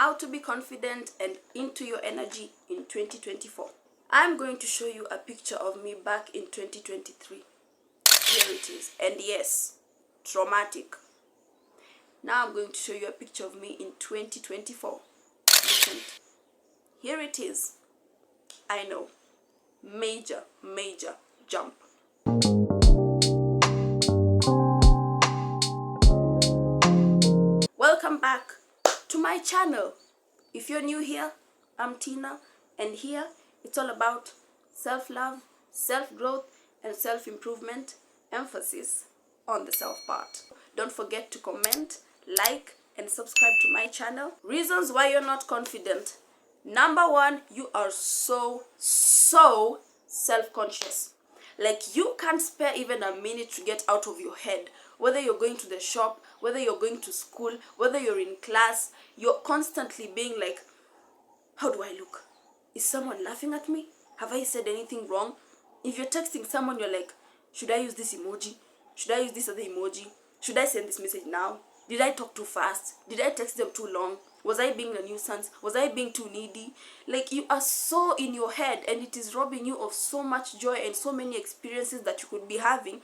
how to be confident and into your energy in 2024. I'm going to show you a picture of me back in 2023. Here it is. And yes, traumatic. Now I'm going to show you a picture of me in 2024. Listen. Here it is. I know. Major jump. Welcome back to my channel. If you're new here, I'm Tina, and here it's all about self-love, self-growth, and self-improvement, emphasis on the self part. Don't forget to comment, like, and subscribe to my channel. Reasons why you're not confident. Number one, you are so self-conscious. Like, you can't spare even a minute to get out of your head. Whether you're going to the shop, whether you're going to school, whether you're in class, you're constantly being like, how do I look? Is someone laughing at me? Have I said anything wrong? If you're texting someone, you're like, should I use this emoji? Should I use this other emoji? Should I send this message now? Did I talk too fast? Did I text them too long? Was I being a nuisance? Was I being too needy? Like, you are so in your head, and it is robbing you of so much joy and so many experiences that you could be having,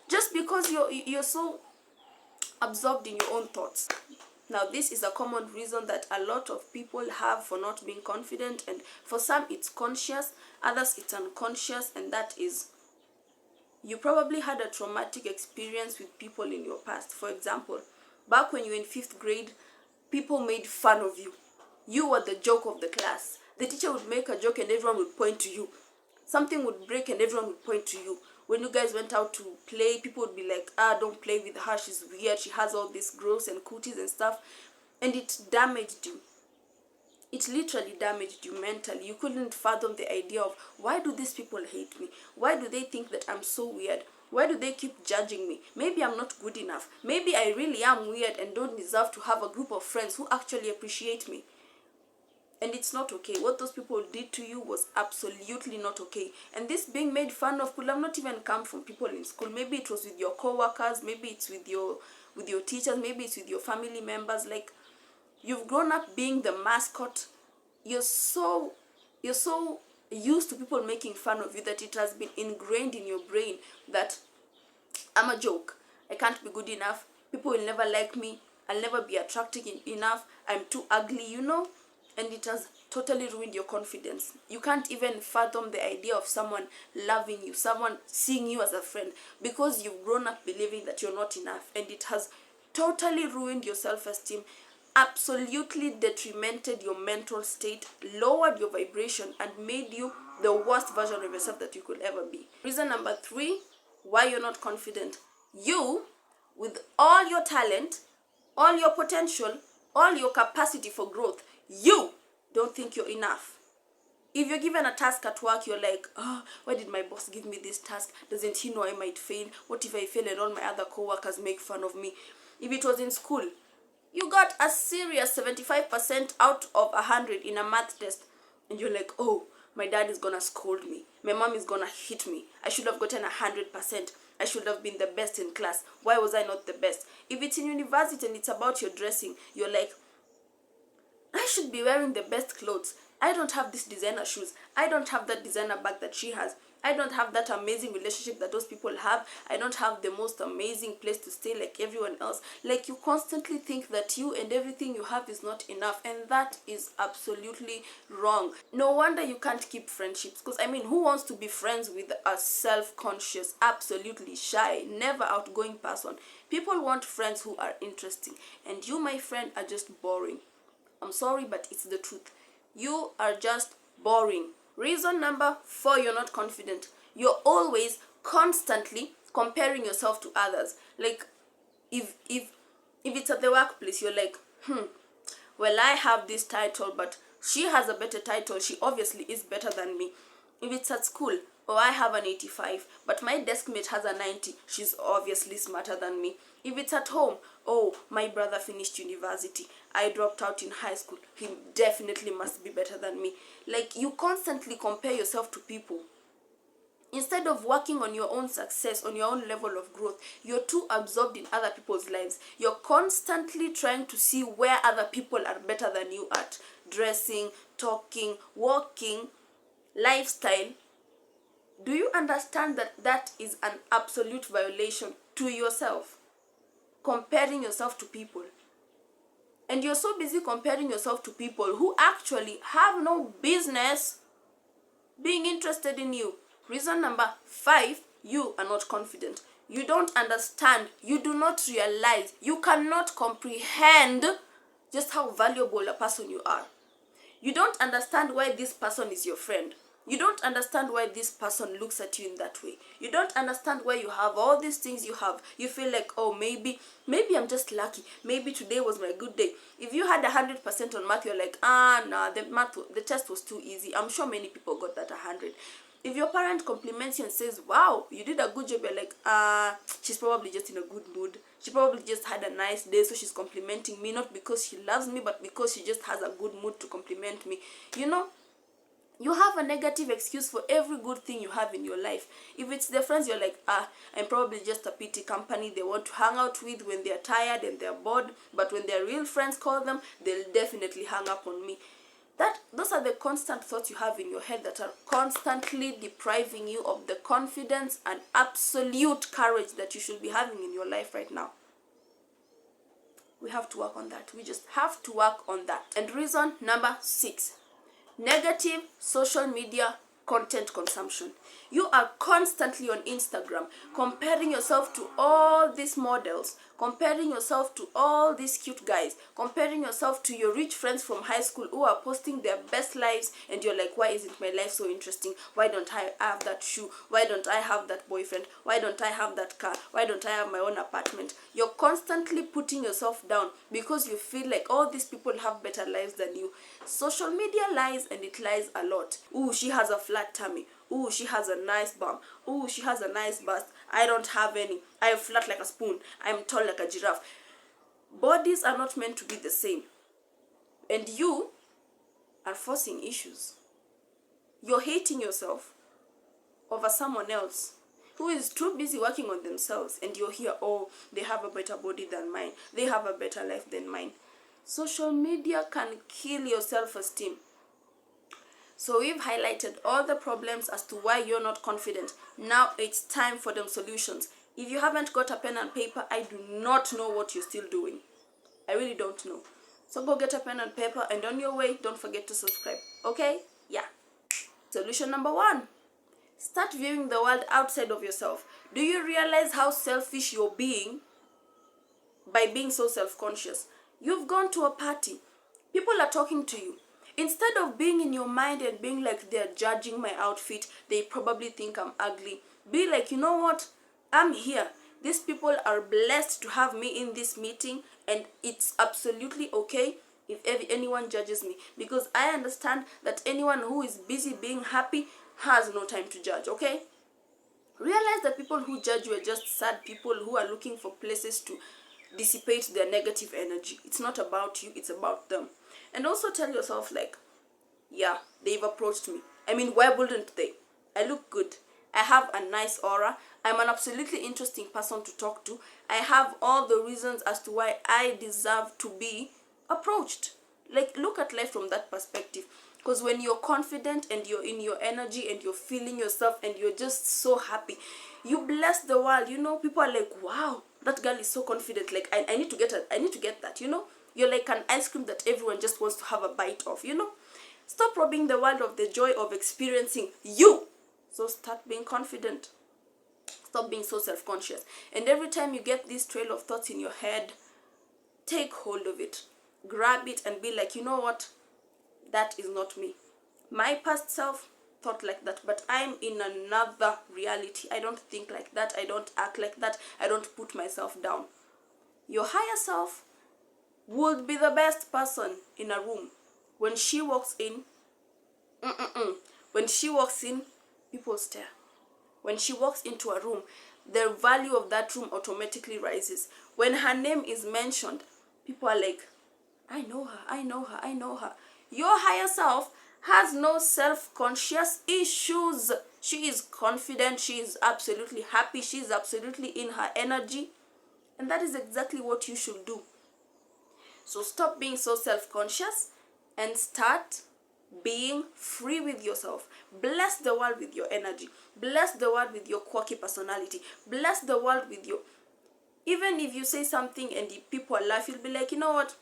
just because you're so absorbed in your own thoughts. Now, this is a common reason that a lot of people have for not being confident, and for some it's conscious, others it's unconscious, and that is, you probably had a traumatic experience with people in your past. For example, back when you were in 5th grade, people made fun of you. You were the joke of the class. The teacher would make a joke and everyone would point to you. Something would break and everyone would point to you. When you guys went out to play, people would be like, don't play with her, she's weird, she has all this gross and cooties and stuff. And it damaged you. It literally damaged you mentally. You couldn't fathom the idea of, why do these people hate me? Why do they think that I'm so weird? Why do they keep judging me? Maybe I'm not good enough. Maybe I really am weird and don't deserve to have a group of friends who actually appreciate me. And it's not okay. What those people did to you was absolutely not okay. And this being made fun of could have not even come from people in school. Maybe it was with your co-workers, maybe it's with your teachers, maybe it's with your family members. Like, you've grown up being the mascot. You're so used to people making fun of you that it has been ingrained in your brain that I'm a joke. I can't be good enough. People will never like me. I'll never be attractive enough. I'm too ugly, And it has totally ruined your confidence. You can't even fathom the idea of someone loving you, someone seeing you as a friend, because you've grown up believing that you're not enough. And it has totally ruined your self-esteem, absolutely detrimented your mental state, lowered your vibration, and made you the worst version of yourself that you could ever be. Reason number 3 why you're not confident. You, with all your talent, all your potential, all your capacity for growth, you don't think you're enough. If you're given a task at work, you're like, why did my boss give me this task? Doesn't he know I might fail? What if I fail and all my other co-workers make fun of me? If it was in school, you got a serious 75% out of 100 in a math test, and you're like, my dad is gonna scold me. My mom is gonna hit me. I should have gotten 100%. I should have been the best in class. Why was I not the best? If it's in university and it's about your dressing, you're like, I should be wearing the best clothes. I don't have this designer shoes. I don't have that designer bag that she has. I don't have that amazing relationship that those people have. I don't have the most amazing place to stay like everyone else. Like, you constantly think that you and everything you have is not enough, and that is absolutely wrong. No wonder you can't keep friendships, because who wants to be friends with a self-conscious, absolutely shy, never outgoing person? People want friends who are interesting, and you, my friend, are just boring. I'm sorry, but it's the truth. You are just boring. Reason number 4 you're not confident. You're always constantly comparing yourself to others. Like, if it's at the workplace, you're like, well, I have this title, but she has a better title. She obviously is better than me. If it's at school, I have an 85, but my desk mate has a 90. She's obviously smarter than me. If it's at home, my brother finished university. I dropped out in high school. He definitely must be better than me. Like, you constantly compare yourself to people. Instead of working on your own success, on your own level of growth, you're too absorbed in other people's lives. You're constantly trying to see where other people are better than you at dressing, talking, walking, lifestyle. Do you understand that that is an absolute violation to yourself? Comparing yourself to people. And you're so busy comparing yourself to people who actually have no business being interested in you. Reason number 5, you are not confident. You don't understand. You do not realize. You cannot comprehend just how valuable a person you are. You don't understand why this person is your friend. You don't understand why this person looks at you in that way. You don't understand why you have all these things you have. You feel like, oh, maybe I'm just lucky. Maybe today was my good day. If you had 100% on math, you're like, nah, the test was too easy. I'm sure many people got that 100. If your parent compliments you and says, wow, you did a good job, you're like, she's probably just in a good mood. She probably just had a nice day, so she's complimenting me, not because she loves me, but because she just has a good mood to compliment me. You know, you have a negative excuse for every good thing you have in your life. If it's their friends, you're like, I'm probably just a pity company they want to hang out with when they're tired and they're bored. But when their real friends call them, they'll definitely hang up on me. Those are the constant thoughts you have in your head that are constantly depriving you of the confidence and absolute courage that you should be having in your life right now. We have to work on that. We just have to work on that. And reason number 6. Negative social media content consumption. You are constantly on Instagram comparing yourself to all these models, comparing yourself to all these cute guys, comparing yourself to your rich friends from high school who are posting their best lives, and you're like, why isn't my life so interesting? Why don't I have that shoe? Why don't I have that boyfriend? Why don't I have that car? Why don't I have my own apartment? You're constantly putting yourself down because you feel like all these people have better lives than you. Social media lies, and it lies a lot. Ooh, she has a flat tummy. Ooh, she has a nice bum. Ooh, she has a nice bust. I don't have any. I am flat like a spoon. I'm tall like a giraffe. Bodies are not meant to be the same. And you are forcing issues. You're hating yourself over someone else who is too busy working on themselves, and you're here, oh, they have a better body than mine. They have a better life than mine. Social media can kill your self-esteem. So we've highlighted all the problems as to why you're not confident. Now it's time for them solutions. If you haven't got a pen and paper, I do not know what you're still doing. I really don't know. So go get a pen and paper, and on your way, don't forget to subscribe. Okay? Yeah. Solution number 1. Start viewing the world outside of yourself. Do you realize how selfish you're being by being so self-conscious? You've gone to a party. People are talking to you. Instead of being in your mind and being like, they're judging my outfit, they probably think I'm ugly, be like, you know what? I'm here. These people are blessed to have me in this meeting, and it's absolutely okay if anyone judges me, because I understand that anyone who is busy being happy has no time to judge, okay? Realize that people who judge you are just sad people who are looking for places to dissipate their negative energy. It's not about you, it's about them. And also tell yourself, like, yeah, they've approached me. I mean, why wouldn't they? I look good. I have a nice aura. I'm an absolutely interesting person to talk to. I have all the reasons as to why I deserve to be approached. Like, look at life from that perspective. Because when you're confident and you're in your energy and you're feeling yourself and you're just so happy, you bless the world. You know, people are like, wow, that girl is so confident. Like, I need to get that, you know. You're like an ice cream that everyone just wants to have a bite of, you know. Stop robbing the world of the joy of experiencing you. So start being confident. Stop being so self-conscious. And every time you get this trail of thoughts in your head, take hold of it. Grab it and be like, you know what? That is not me. My past self thought like that, but I'm in another reality. I don't think like that. I don't act like that. I don't put myself down. Your higher self would be the best person in a room. When she walks in, people stare. When she walks into a room, the value of that room automatically rises. When her name is mentioned, people are like, I know her, I know her, I know her. Your higher self has no self-conscious issues. She is confident, she is absolutely happy, she is absolutely in her energy. And that is exactly what you should do. So stop being so self-conscious and start being free with yourself. Bless the world with your energy. Bless the world with your quirky personality. Bless the world with your... Even if you say something and the people laugh, you'll be like, you know what?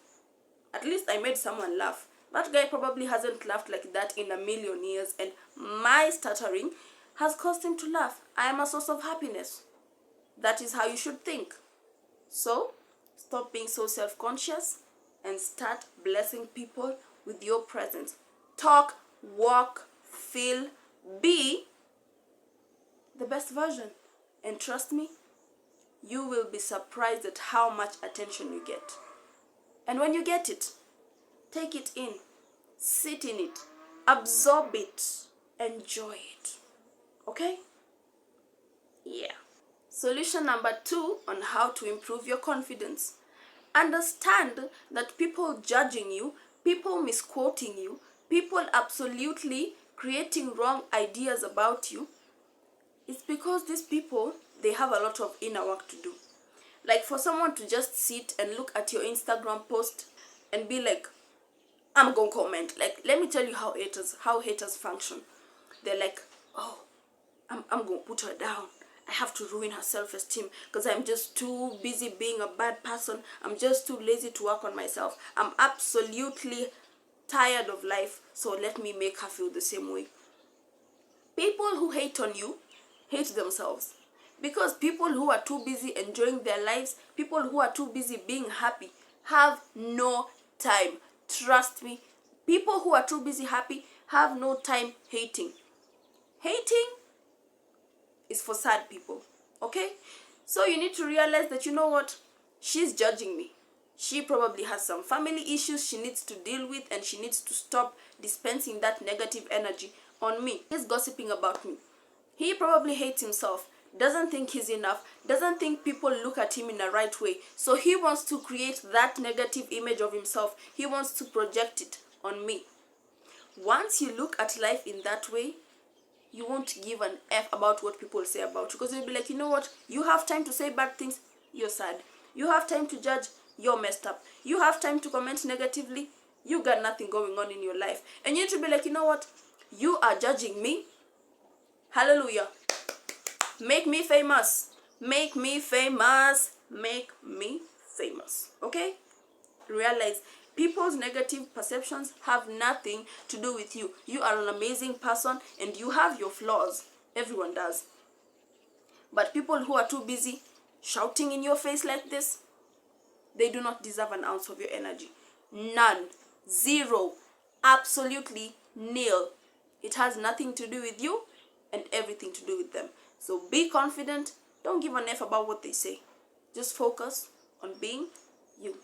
At least I made someone laugh. That guy probably hasn't laughed like that in a million years, and my stuttering has caused him to laugh. I am a source of happiness. That is how you should think. So, stop being so self-conscious and start blessing people with your presence. Talk, walk, feel, be the best version. And trust me, you will be surprised at how much attention you get. And when you get it, take it in, sit in it, absorb it, enjoy it. Okay? Yeah. Solution number 2 on how to improve your confidence. Understand that people judging you, people misquoting you, people absolutely creating wrong ideas about you, it's because these people, they have a lot of inner work to do. Like for someone to just sit and look at your Instagram post and be like, I'm gonna comment. Like, let me tell you how haters function. They're like, oh, I'm gonna put her down. I have to ruin her self-esteem because I'm just too busy being a bad person. I'm just too lazy to work on myself. I'm absolutely tired of life, so let me make her feel the same way. People who hate on you hate themselves, because people who are too busy enjoying their lives, people who are too busy being happy, have no time. Trust me, people who are too busy happy have no time hating. Hating is for sad people, okay? So you need to realize that, you know what, she's judging me. She probably has some family issues she needs to deal with, and she needs to stop dispensing that negative energy on me. He's gossiping about me. He probably hates himself, doesn't think he's enough, doesn't think people look at him in the right way. So he wants to create that negative image of himself. He wants to project it on me. Once you look at life in that way, you won't give an F about what people say about you, because you'll be like, you know what, you have time to say bad things, you're sad. You have time to judge, you're messed up. You have time to comment negatively, you got nothing going on in your life. And you need to be like, you know what, you are judging me, hallelujah, make me famous, make me famous, make me famous, okay? Realize people's negative perceptions have nothing to do with you. You are an amazing person and you have your flaws. Everyone does. But people who are too busy shouting in your face like this, they do not deserve an ounce of your energy. None. Zero. Absolutely nil. It has nothing to do with you and everything to do with them. So be confident. Don't give an F about what they say. Just focus on being you.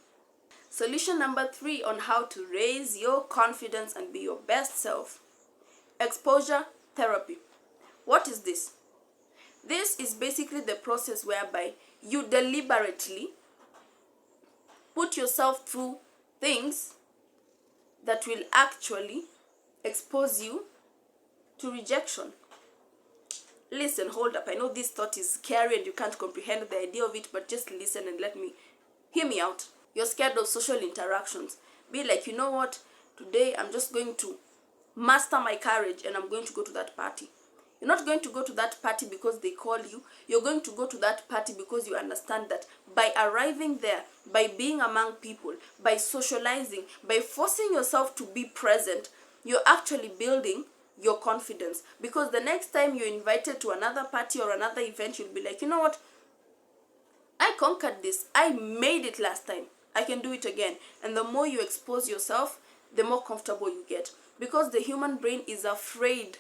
Solution number 3 on how to raise your confidence and be your best self. Exposure therapy. What is this? This is basically the process whereby you deliberately put yourself through things that will actually expose you to rejection. Listen, hold up. I know this thought is scary and you can't comprehend the idea of it, but just listen and hear me out. You're scared of social interactions. Be like, you know what? Today I'm just going to master my courage and I'm going to go to that party. You're not going to go to that party because they call you. You're going to go to that party because you understand that by arriving there, by being among people, by socializing, by forcing yourself to be present, you're actually building your confidence. Because the next time you're invited to another party or another event, you'll be like, you know what? I conquered this. I made it last time. I can do it again. And the more you expose yourself, the more comfortable you get. Because the human brain is afraid.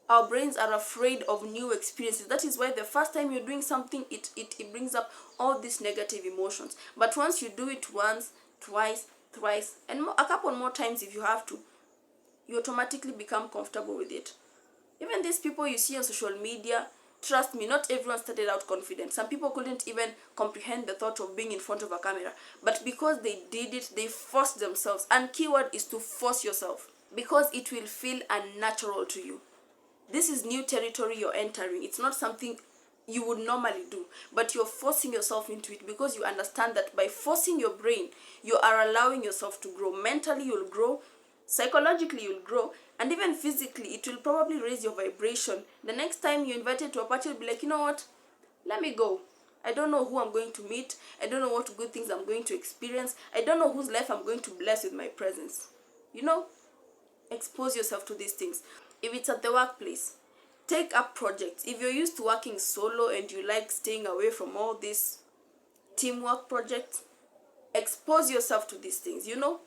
Our brains are afraid of new experiences. That is why the first time you're doing something, it brings up all these negative emotions. But once you do it once, twice, thrice, and a couple more times if you have to, you automatically become comfortable with it. Even these people you see on social media, trust me, not everyone started out confident. Some people couldn't even comprehend the thought of being in front of a camera. But because they did it, they forced themselves. And keyword is to force yourself. Because it will feel unnatural to you. This is new territory you're entering. It's not something you would normally do, but you're forcing yourself into it because you understand that by forcing your brain, you are allowing yourself to grow. Mentally, you'll grow. Psychologically, you'll grow. And even physically, it will probably raise your vibration. The next time you're invited to a party, you'll be like, you know what? Let me go. I don't know who I'm going to meet. I don't know what good things I'm going to experience. I don't know whose life I'm going to bless with my presence. You know? Expose yourself to these things. If it's at the workplace, take up projects. If you're used to working solo and you like staying away from all these teamwork projects, expose yourself to these things, you know?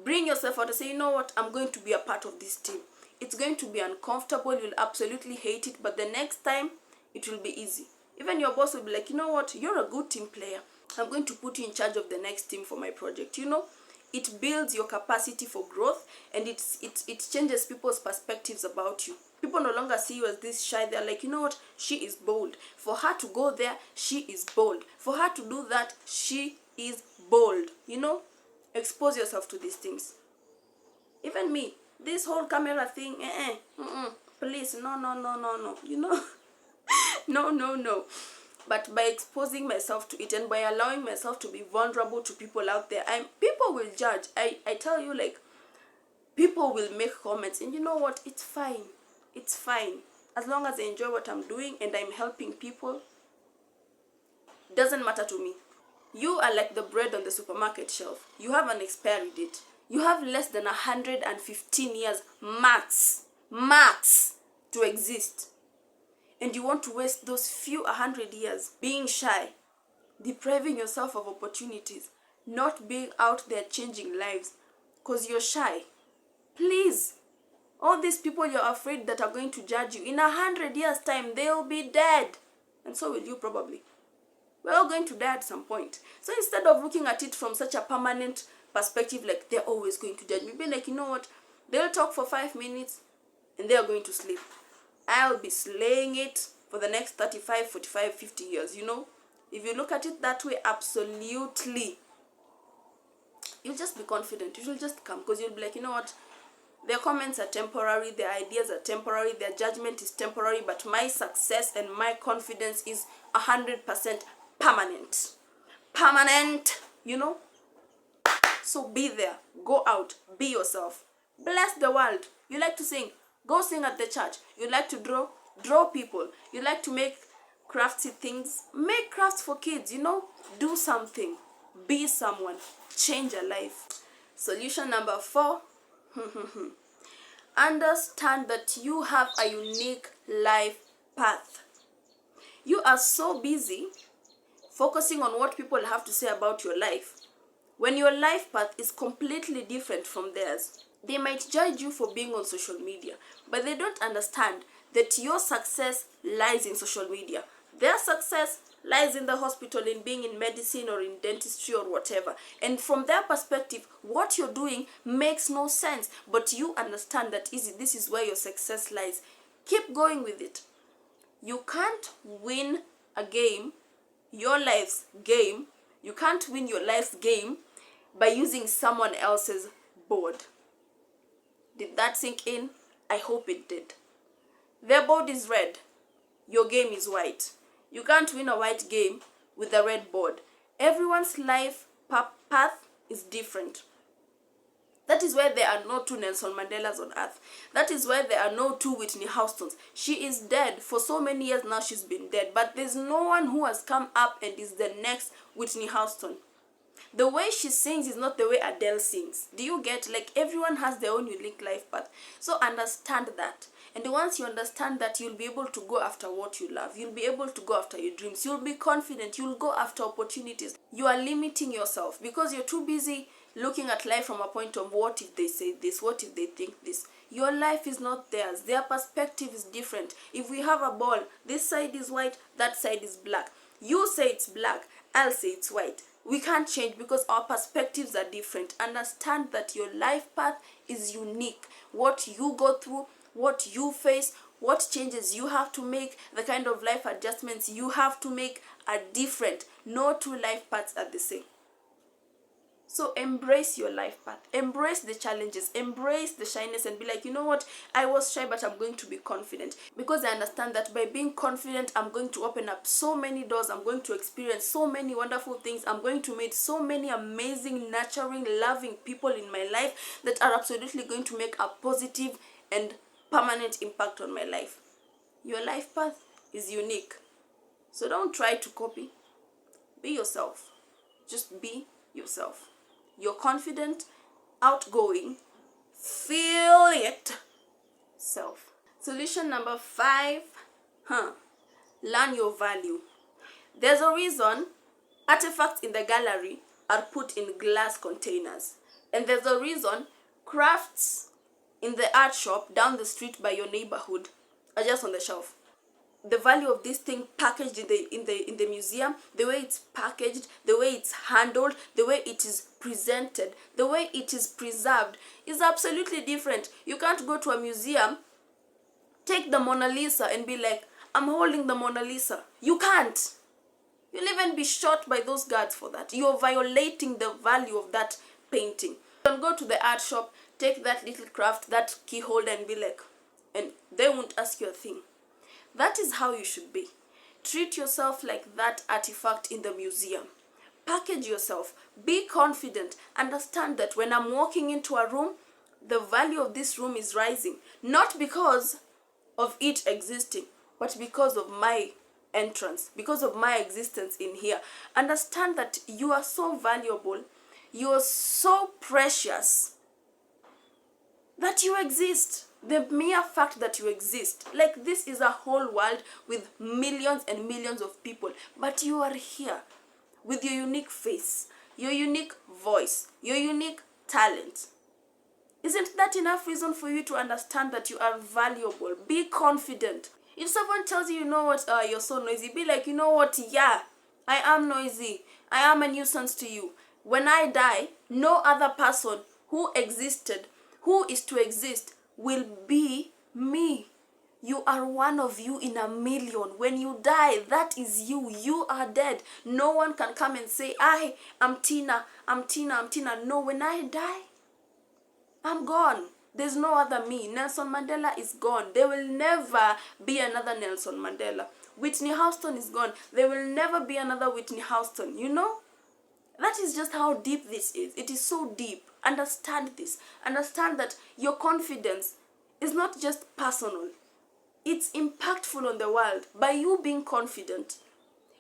Bring yourself out and say, you know what, I'm going to be a part of this team. It's going to be uncomfortable, you'll absolutely hate it, but the next time, it will be easy. Even your boss will be like, you know what, you're a good team player. I'm going to put you in charge of the next team for my project, you know? It builds your capacity for growth, and it changes people's perspectives about you. People no longer see you as this shy. They're like, you know what, she is bold. For her to go there, she is bold. For her to do that, she is bold, you know? Expose yourself to these things. Even me, this whole camera thing, please, no, you know? No. But by exposing myself to it and by allowing myself to be vulnerable to people out there, people will judge. I tell you, like, people will make comments, and you know what? It's fine. It's fine. As long as I enjoy what I'm doing and I'm helping people, doesn't matter to me. You are like the bread on the supermarket shelf. You have an expiry date. You have less than 115 years max to exist. And you want to waste those few 100 years being shy, depriving yourself of opportunities, not being out there changing lives because you're shy. Please, all these people you're afraid that are going to judge you, in 100 years' time, they'll be dead. And so will you probably. We're all going to die at some point. So instead of looking at it from such a permanent perspective, like they're always going to judge me, be like, you know what? They'll talk for 5 minutes and they're going to sleep. I'll be slaying it for the next 35, 45, 50 years, you know? If you look at it that way, absolutely. You'll just be confident. You'll just come because you'll be like, you know what? Their comments are temporary, their ideas are temporary, their judgment is temporary, but my success and my confidence is 100% permanent. Permanent, you know? So be there. Go out. Be yourself. Bless the world. You like to sing? Go sing at the church. You like to draw? Draw people. You like to make crafty things? Make crafts for kids, you know? Do something. Be someone. Change your life. Solution number 4. Understand that you have a unique life path. You are so busy focusing on what people have to say about your life when your life path is completely different from theirs. They might judge you for being on social media, but they don't understand that your success lies in social media. Their success lies in the hospital, in being in medicine or in dentistry or whatever. And from their perspective, what you're doing makes no sense. But you understand that this is where your success lies. Keep going with it. You can't win a game, your life's game. You can't win your life's game by using someone else's board. Did that sink in? I hope it did. Their board is red. Your game is white. You can't win a white game with a red board. Everyone's life path is different. That is why there are no 2 Nelson Mandelas on earth. That is why there are no 2 Whitney Houstons. She is dead. For so many years now she's been dead. But there's no one who has come up and is the next Whitney Houston. The way she sings is not the way Adele sings. Do you get? Like, everyone has their own unique life path. So understand that. And once you understand that, you'll be able to go after what you love. You'll be able to go after your dreams. You'll be confident. You'll go after opportunities. You are limiting yourself because you're too busy looking at life from a point of what if they say this, what if they think this. Your life is not theirs. Their perspective is different. If we have a ball, this side is white, that side is black. You say it's black, I'll say it's white. We can't change because our perspectives are different. Understand that your life path is unique. What you go through, what you face, what changes you have to make, the kind of life adjustments you have to make are different. No 2 life paths are the same. So embrace your life path, embrace the challenges, embrace the shyness, and be like, you know what, I was shy, but I'm going to be confident, because I understand that by being confident, I'm going to open up so many doors, I'm going to experience so many wonderful things, I'm going to meet so many amazing, nurturing, loving people in my life that are absolutely going to make a positive and permanent impact on my life. Your life path is unique, so don't try to copy. Be yourself. Just be yourself. You're confident, outgoing, feel it self. Solution number 5, learn your value. There's a reason artifacts in the gallery are put in glass containers. And there's a reason crafts in the art shop down the street by your neighborhood are just on the shelf. The value of this thing packaged in the museum, the way it's packaged, the way it's handled, the way it is presented, the way it is preserved is absolutely different. You can't go to a museum, take the Mona Lisa and be like, I'm holding the Mona Lisa. You can't. You'll even be shot by those guards for that. You're violating the value of that painting. You can go to the art shop, take that little craft, that key holder, and be like, and they won't ask you a thing. That is how you should be. Treat yourself like that artifact in the museum. Package yourself. Be confident. Understand that when I'm walking into a room, the value of this room is rising. Not because of it existing, but because of my entrance, because of my existence in here. Understand that you are so valuable, you are so precious, that you exist. The mere fact that you exist, like this is a whole world with millions and millions of people, but you are here with your unique face, your unique voice, your unique talent. Isn't that enough reason for you to understand that you are valuable? Be confident. If someone tells you, you know what, you're so noisy, be like, you know what, yeah, I am noisy. I am a nuisance to you. When I die, no other person who existed, who is to exist, will be me. You are one of you in a million. When you die, that is you. You are dead. No one can come and say, I'm Tina, I'm Tina, I'm Tina. No, when I die, I'm gone. There's no other me. Nelson Mandela is gone. There will never be another Nelson Mandela. Whitney Houston is gone. There will never be another Whitney Houston. You know? That is just how deep this is. It is so deep. Understand this. Understand that your confidence is not just personal. It's impactful on the world. By you being confident,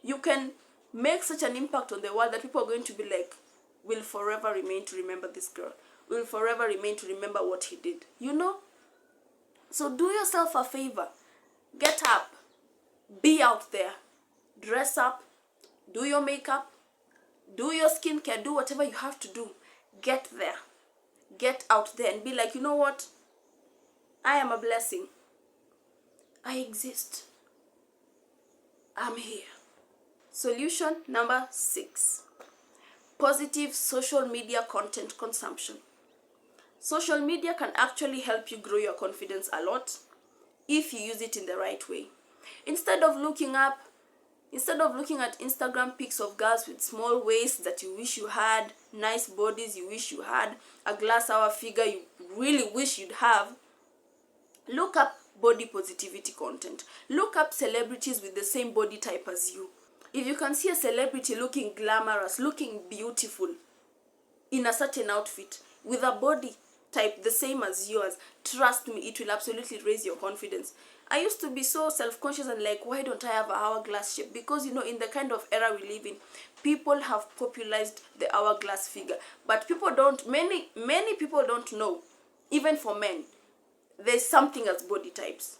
you can make such an impact on the world that people are going to be like, will forever remain to remember this girl. Will forever remain to remember what he did. You know? So do yourself a favor. Get up. Be out there. Dress up. Do your makeup. Do your skincare. Do whatever you have to do. Get there. Get out there and be like, you know what? I am a blessing. I exist. I'm here. Solution number 6. Positive social media content consumption. Social media can actually help you grow your confidence a lot if you use it in the right way. Instead of looking at Instagram pics of girls with small waists that you wish you had, nice bodies you wish you had, a glass hour figure you really wish you'd have, look up body positivity content. Look up celebrities with the same body type as you. If you can see a celebrity looking glamorous, looking beautiful in a certain outfit with a body type the same as yours, trust me, it will absolutely raise your confidence. I used to be so self-conscious and like, why don't I have an hourglass shape? Because, you know, in the kind of era we live in, people have popularized the hourglass figure. But people don't, many people don't know, even for men, there's something as body types.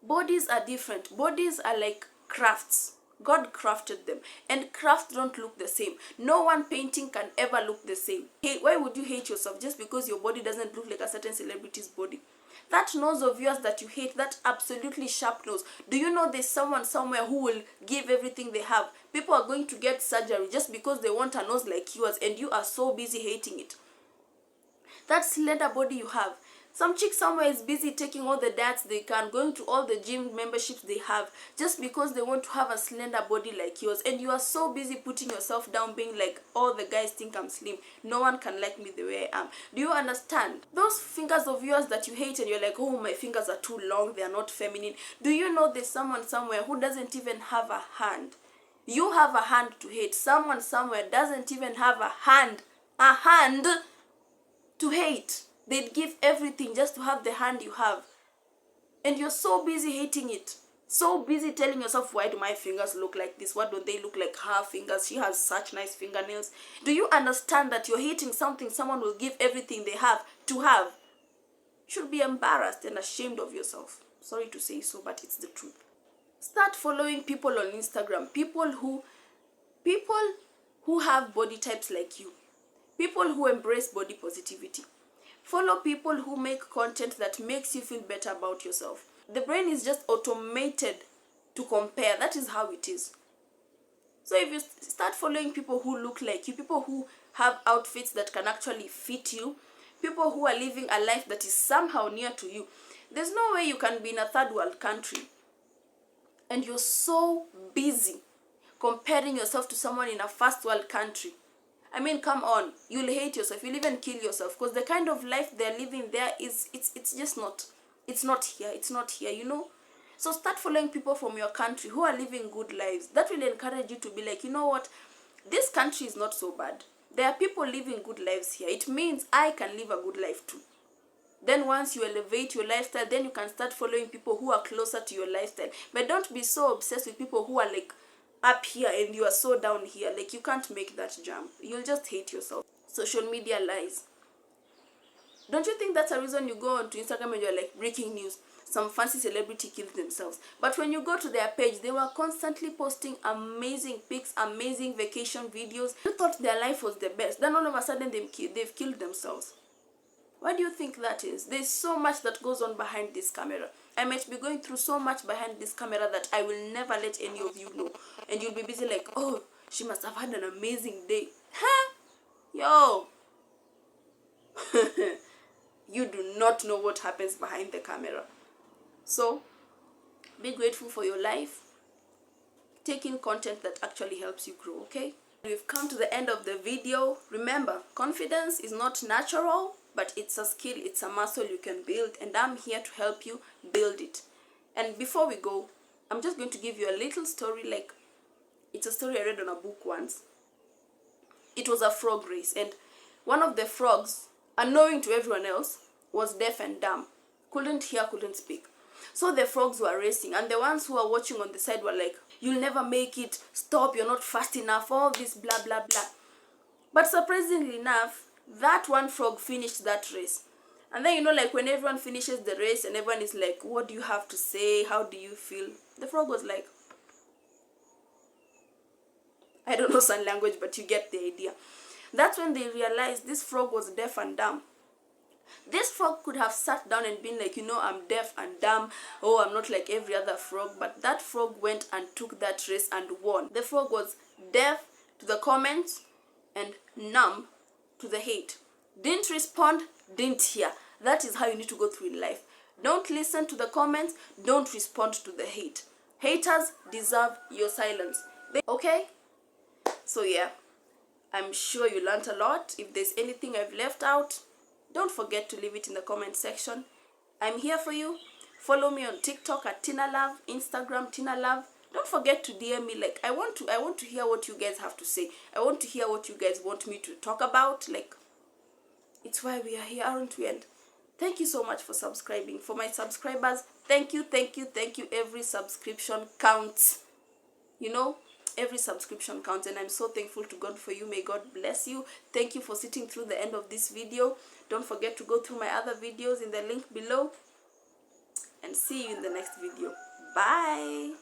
Bodies are different. Bodies are like crafts. God crafted them, and crafts don't look the same. No one painting can ever look the same. Hey, why would you hate yourself just because your body doesn't look like a certain celebrity's body? That nose of yours that you hate, that absolutely sharp nose, do you know there's someone somewhere who will give everything they have? People are going to get surgery just because they want a nose like yours, and you are so busy hating it. That slender body you have, Some chick somewhere is busy taking all the diets they can, going to all the gym memberships they have, just because they want to have a slender body like yours. And you are so busy putting yourself down, being like, all the guys think I'm slim, no one can like me the way I am. Do you understand? Those fingers of yours that you hate and you're like, oh, my fingers are too long, they are not feminine. Do you know there's someone somewhere who doesn't even have a hand? You have a hand to hate. Someone somewhere doesn't even have a hand to hate. They'd give everything just to have the hand you have. And you're so busy hating it. So busy telling yourself, why do my fingers look like this? Why don't they look like her fingers? She has such nice fingernails. Do you understand that you're hating something someone will give everything they have to have? You should be embarrassed and ashamed of yourself. Sorry to say so, but it's the truth. Start following people on Instagram. People who have body types like you. People who embrace body positivity. Follow people who make content that makes you feel better about yourself. The brain is just automated to compare. That is how it is. So if you start following people who look like you, people who have outfits that can actually fit you, people who are living a life that is somehow near to you, there's no way you can be in a third world country and you're so busy comparing yourself to someone in a first world country. I mean, come on, you'll hate yourself, you'll even kill yourself, because the kind of life they're living there is, it's just not, it's not here, you know. So start following people from your country who are living good lives. That will encourage you to be like, you know what, this country is not so bad. There are people living good lives here. It means I can live a good life too. Then once you elevate your lifestyle, then you can start following people who are closer to your lifestyle. But don't be so obsessed with people who are like up here and you are so down here. Like, you can't make that jump. You'll just hate yourself. Social media lies. Don't you think that's a reason you go onto Instagram and you're like, breaking news, some fancy celebrity killed themselves? But when you go to their page, they were constantly posting amazing pics, amazing vacation videos. You thought their life was the best. Then all of a sudden they've killed themselves. Why do you think that is? There's so much that goes on behind this camera. I might be going through so much behind this camera that I will never let any of you know. And you'll be busy like, oh, she must have had an amazing day. Huh? Yo. You do not know what happens behind the camera. So, be grateful for your life. Take in content that actually helps you grow, okay? We've come to the end of the video. Remember, confidence is not natural, but it's a skill, it's a muscle you can build, and I'm here to help you build it. And before we go, I'm just going to give you a little story. Like, it's a story I read on a book once. It was a frog race, and one of the frogs, unknowing to everyone else, was deaf and dumb. Couldn't hear, couldn't speak. So the frogs were racing, and the ones who were watching on the side were like, you'll never make it, stop, you're not fast enough, all this blah blah blah. But surprisingly enough, that one frog finished that race. And then, you know, like when everyone finishes the race and everyone is like, what do you have to say, how do you feel? The frog was like, I don't know sign language, but you get the idea. That's when they realized this frog was deaf and dumb. This frog could have sat down and been like, you know, I'm deaf and dumb, oh, I'm not like every other frog. But that frog went and took that race and won. The frog was deaf to the comments and numb to the hate. Didn't respond, didn't hear. That is how you need to go through in life. Don't listen to the comments, don't respond to the hate. Haters deserve your silence. Okay? So yeah, I'm sure you learned a lot. If there's anything I've left out, don't forget to leave it in the comment section. I'm here for you. Follow me on TikTok at Tina Love, Instagram Tina Love. Don't forget to DM me. Like, I want to hear what you guys have to say. I want to hear what you guys want me to talk about. Like, it's why we are here, aren't we? And thank you so much for subscribing. For my subscribers, thank you. Every subscription counts. You know, every subscription counts, and I'm so thankful to God for you. May God bless you. Thank you for sitting through the end of this video. Don't forget to go through my other videos in the link below, and see you in the next video. Bye.